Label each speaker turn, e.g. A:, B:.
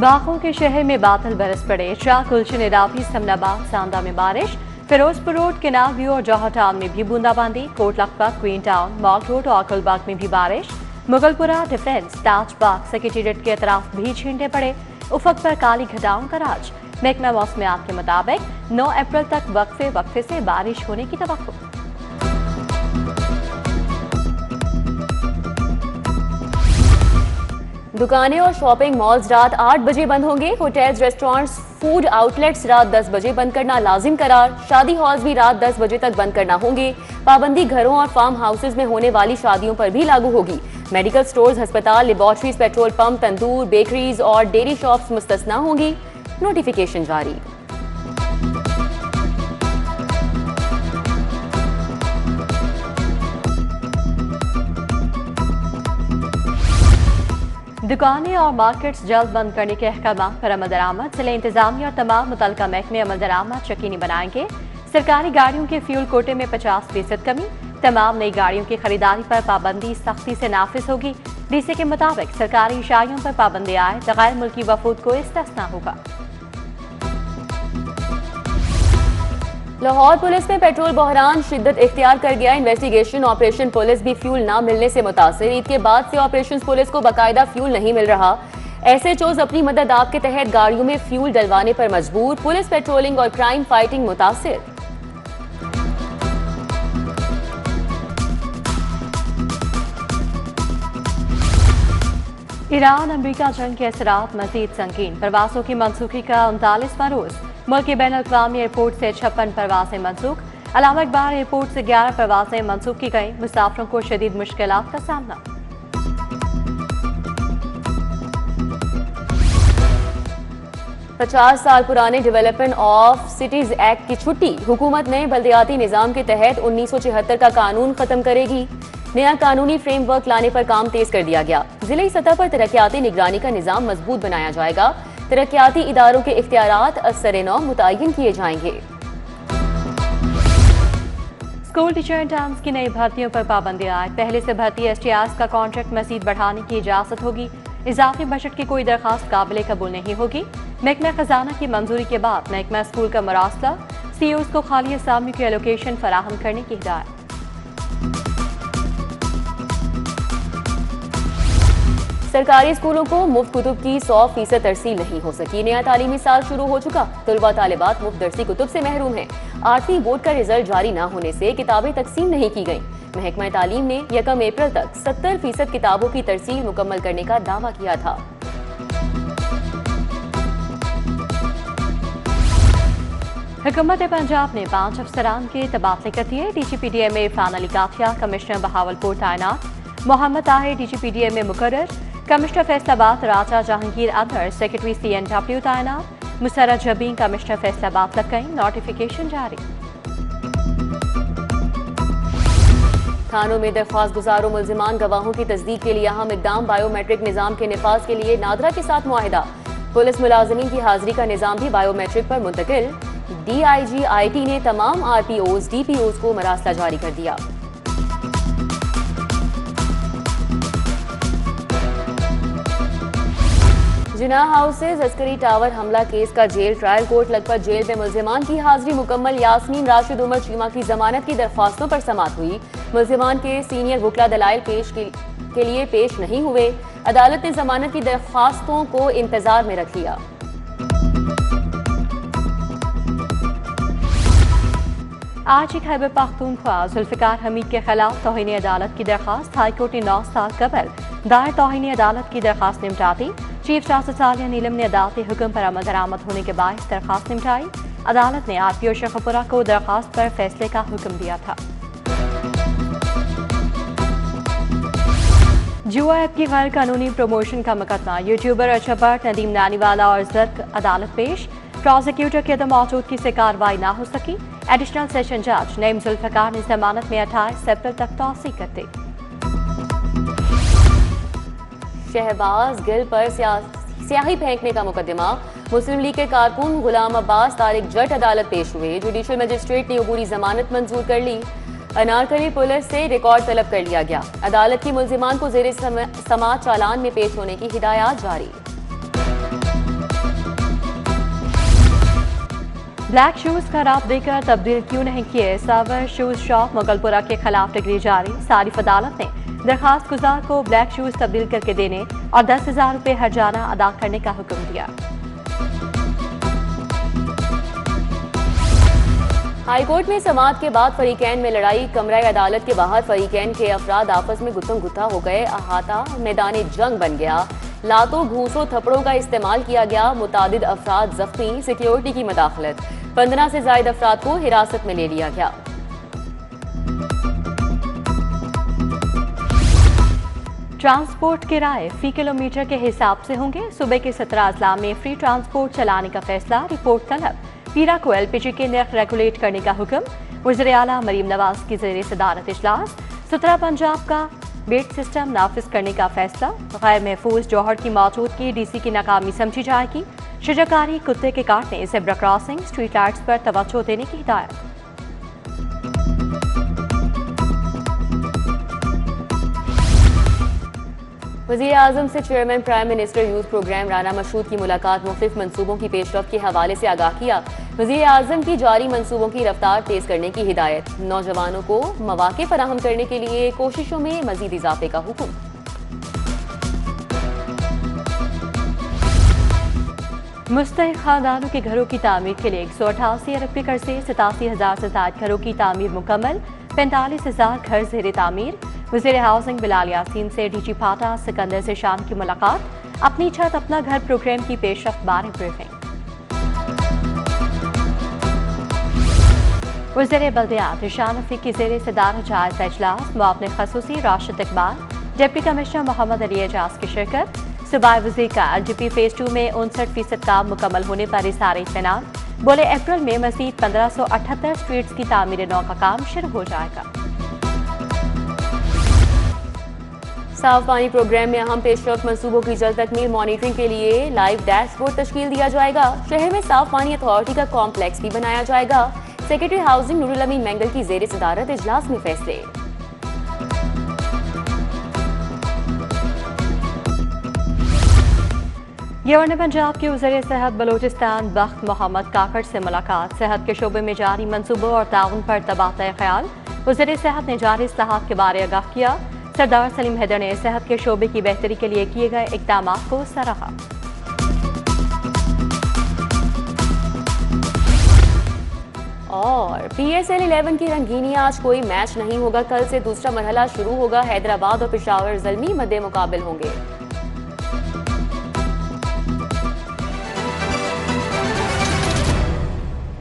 A: बागों के शहर में बादल बरस पड़े। शाह गुलशन इराफी समनाबाद सांदा में बारिश। फिरोजपुर रोड, केनाल व्यू और जौहर टाउन में भी बूंदाबांदी। Kot Lakhpat, Queen Town, Mall Road और अकलबाग में भी बारिश। मुगलपुरा, डिफेंस, ताज बाग, सेक्रेटेरिएट के अतराफ भी छींटे पड़े। उफक पर काली घटाओं का राज। महकमा मौसमियात के मुताबिक 9 अप्रैल तक वक्फे से बारिश होने की तवक्को।
B: दुकानें और शॉपिंग मॉल्स रात 8 बजे बंद होंगे। होटल्स, रेस्टोरेंट्स, फूड आउटलेट्स रात 10 बजे बंद करना लाजिम करार। शादी हॉल्स भी रात 10 बजे तक बंद करना होंगे। पाबंदी घरों और फार्म हाउसेज में होने वाली शादियों पर भी लागू होगी। मेडिकल स्टोर्स, अस्पताल, लेबोरेटरीज, पेट्रोल पंप, तंदूर, बेकरीज और डेयरी शॉप्स मुस्तस्ना होंगी। नोटिफिकेशन जारी।
A: दुकानें और मार्केट्स जल्द बंद करने के अहकाम पर अमल दरामद। जिले इंतजामिया और तमाम मुतल्लिका महकमे अमल दरामद यकीनी बनाएंगे। सरकारी गाड़ियों के फ्यूल कोटे में 50% कमी। तमाम नई गाड़ियों की खरीदारी पर पाबंदी सख्ती से नाफिज होगी। डीसी के मुताबिक सरकारी इशाइयों पर पाबंदी आए तो गैर मुल्की वफूद को इस्तिस्ना होगा।
B: लाहौर पुलिस में पेट्रोल बहरान शिद्दत इख्तियार कर गया। इन्वेस्टिगेशन ऑपरेशन पुलिस भी फ्यूल ना मिलने से मुतासिर। ईद के बाद से ऑपरेशन पुलिस को बाकायदा फ्यूल नहीं मिल रहा। SHOs अपनी मदद आप के तहत गाड़ियों में फ्यूल डलवाने पर मजबूर। पुलिस पेट्रोलिंग और क्राइम फाइटिंग मुतासिर।
A: ईरान अमरीका जंग के असरात मजीद संगीन। परवासों की मनसूखी का 39वां रोज। मुल्क की बैन अवी एयरपोर्ट से 56 परवासें मनसूख। अलामा इकबाल एयरपोर्ट से 11 परवासें मनसूख की गई। मुसाफिरों को शदीद मुश्किलात का सामना।
B: पचास साल पुराने डेवलपमेंट ऑफ सिटीज एक्ट की छुट्टी। हुकूमत ने बल्दियाती निजाम के तहत 1976 का कानून खत्म करेगी। नया कानूनी फ्रेमवर्क लाने पर काम तेज कर दिया गया। जिले सतह पर तरक्याती निगरानी का निजाम मजबूत बनाया जाएगा। तरक्याती इदारों के इख्तियारात असर-ए-नौ मुतय्यन किए जाएंगे।
A: स्कूल टीचर इंटर्न्स की नई भर्तियों पर पाबंदी आए। पहले से भर्ती STRs का कॉन्ट्रैक्ट मजीद बढ़ाने की इजाजत होगी। इजाफी बजट की कोई दरखास्त काबिल कबूल नहीं होगी। महकमा खजाना की मंजूरी के बाद महकमा स्कूल का मरासला। CEOs को खाली असामियों की एलोकेशन फराहम करने की हिदायत।
B: सरकारी स्कूलों को मुफ्त कुतुब की 100% तरसील नहीं हो सकी। नया तालीमी साल शुरू हो चुका। तलबा तालिबात मुफ्त दरसी कुतुब से महरूम हैं। 8वीं बोर्ड का रिजल्ट जारी न होने से किताबें तकसीम नहीं की गईं। महकमा तालीम ने 1 अप्रैल तक 70% किताबों की तरसील मुकम्मल करने का दावा किया था।
A: हुकूमत पंजाब ने 5 अफसरान के तबादले कर दिए। DGPDMA इरफान अली काथिया कमिश्नर बहावलपुर तैनात। मोहम्मद ताहिर DGPDMA मुकर्रर। कमिश्नर फैसलाबाद राजा जहांगीर अदर सेक्रेटरी CNW तैनात। मुसर्रत जबीन कमिश्नर फैसलाबाद लग गई। नोटिफिकेशन जारी। थानों में दरख्वास्त गुजारों मुल्जिमान गवाहों की तस्दीक के लिए अहम इकदाम। बायोमेट्रिक निजाम के निफाज के लिए नादरा के साथ मुआहिदा। पुलिस मुलाजिमीन की हाजिरी का निजाम भी बायोमेट्रिक पर मुंतकिल। DIG IT ने तमाम RPOs DPOs को मरासला जारी कर दिया। जिनाह हाउसेज अस्करी टावर हमला केस का jail trial court Lakhpat jail में मुल्जिमान की हाजिरी मुकम्मल। यास्मीन, राशिद, उमर चीमा की जमानत की दरख्वास्तों पर समाअत हुई। मुल्जिमान के सीनियर वकला दलाइल के लिए पेश नहीं हुए। अदालत ने जमानत की दरख्वास्तों को इंतजार में रख लिया। आज ही खैबर पख्तूनख्वा जुल्फिकार हमीद के खिलाफ तौहीन अदालत की दरखास्त। हाईकोर्ट ने 9 साल कबल दायर तौहीन अदालत की दरखास्त निपटा दी। चीफ जस्टिस आलिया नीलम ने अदालती हुक्म पर अमल दरामद होने के बाद दरखास्त निपटाई। अदालत ने RPO शेखपुरा को दरखास्त पर फैसले का हुक्म दिया था। जुआ ऐप की गैर कानूनी प्रमोशन का मुकदमा। यूट्यूबर अशरफ नदीम नानीवाला और जर्क अदालत पेश। प्रोसिक्यूटर की अदम मौजूदगी से कार्रवाई ना हो सकी। एडिशनल सेशन जज नईम जुल्फिकार ने जमानत में 28 अप्रैल तक तौसी कर दी।
B: शहबाज गिल पर स्याही फेंकने का मुकदमा। मुस्लिम लीग के कारकुन गुलाम अब्बास तारिक जट अदालत पेश हुए। जुडिशल मजिस्ट्रेट ने अबूरी जमानत मंजूर कर ली। अनारकली पुलिस से रिकॉर्ड तलब कर लिया गया। अदालत की मुल्जिमान को जेर समाअत चालान में पेश होने की हिदायत जारी।
A: ब्लैक शूज खराब देकर तब्दील क्यों नहीं किए? सावर शूज शॉप मुगलपुरा के खिलाफ डिग्री जारी। सारिफ अदालत ने दरखास्त गुजार को ब्लैक शूज तब्दील करके देने और 10,000 रुपये हर्जाना अदा करने का हुक्म दिया।
B: हाईकोर्ट में समाअत के बाद फरीकैन में लड़ाई। कमरा अदालत के बाहर फरीकैन के अफराद आपस में गुत्थम गुत्था हो गए। अहाता मैदान जंग बन गया। लातों घूसों थप्पड़ों का इस्तेमाल किया गया। मुतादिद अफराद जख्मी। सिक्योरिटी की मदाखलत। 15 से ज्यादा अफराद को हिरासत में ले लिया गया।
A: ट्रांसपोर्ट किराए फी किलोमीटर के हिसाब से होंगे। सूबे के 17 अजला में फ्री ट्रांसपोर्ट चलाने का फैसला। रिपोर्ट तलब। पीरा को LPG के नर्ख रेगुलेट करने का हुक्म। वज़ीर आला मरीम नवाज की ज़ेरे सदारत इजलास। 17 पंजाब का बेट सिस्टम नाफिज करने का फैसला। गैर महफूज जौहर की मौजूदगी DC की नाकामी समझी जाएगी। शजाकारी कुत्ते के काटने, ज़ेब्रा क्रॉसिंग, स्ट्रीट लाइट्स पर तवज्जो देने की हिदायत।
B: वज़ीर आज़म से chairman prime minister youth programme Rana Mashhood की मुलाकात। मुख्तलिफ मनसूबों की पेशरफ्त के हवाले से आगाह किया। वज़ीर आज़म की जारी मनसूबों की रफ्तार तेज करने की हिदायत। नौजवानों को मौके फराहम करने के लिए कोशिशों में मजीद इजाफे का हुक्म।
A: मुस्तहिक खानदानों के घरों की तामीर के लिए 188 अरब के कर्ज से 87,000 से ज्यादा घरों की तामीर मुकम्मल। 45,000 घर ज़ेरे तामीर। वज़ीर हाउसिंग बिलाल यासीन से DG फाटा सिकंदर से शाम की मुलाकात। अपनी छत अपना घर प्रोग्राम की पेशरफ्त बारे ब्रीफिंग। वज़ीर बल्दियात इरशाद रफ़ीक की ज़ेरे सदारत जायज़ा इजलास। मुआवने ख़ुसूसी राशिद इकबाल, डिप्टी कमिश्नर मोहम्मद अली एजाज की शिरकत। सूबाई वज़ीर का LGP फेज़ 2 में 59% काम मुकम्मल होने पर इज़हार इत्मीनान। बोले अप्रैल में मज़ीद 1578 स्ट्रीट्स की तामीर नौ का काम शुरू हो जाएगा।
B: साफ पानी प्रोग्राम में अहम पेशरफ्त मनसूबों की जल्द तकमील। मॉनिटरिंग के लिए लाइव डैशबोर्ड तश्कील दिया जाएगा। शहर में साफ पानी अथॉरिटी का कॉम्प्लेक्स भी बनाया जाएगा। सेक्रेटरी हाउसिंग नूरुल अमीन मैंगल की ज़ेरे सदारत इजलास में फैसले।
A: गवर्नर पंजाब के वज़ीर सेहत बलोचिस्तान बख्त मोहम्मद काकड़ से मुलाकात। सेहत के शोबे में जारी मनसूबों और ताउन पर तबादला ख्याल। वज़ीर सेहत ने जारी इस्लाहात के बारे आगाह किया। सरदार सलीम हैदर ने सेहत के शोबे की बेहतरी के लिए किए गए इक़दाम को सराहा।
B: और PSL 11 की रंगीनी। आज कोई मैच नहीं होगा। कल से दूसरा मरहला शुरू होगा। हैदराबाद और पेशावर ज़ल्मी मद्दे मुकाबिल होंगे।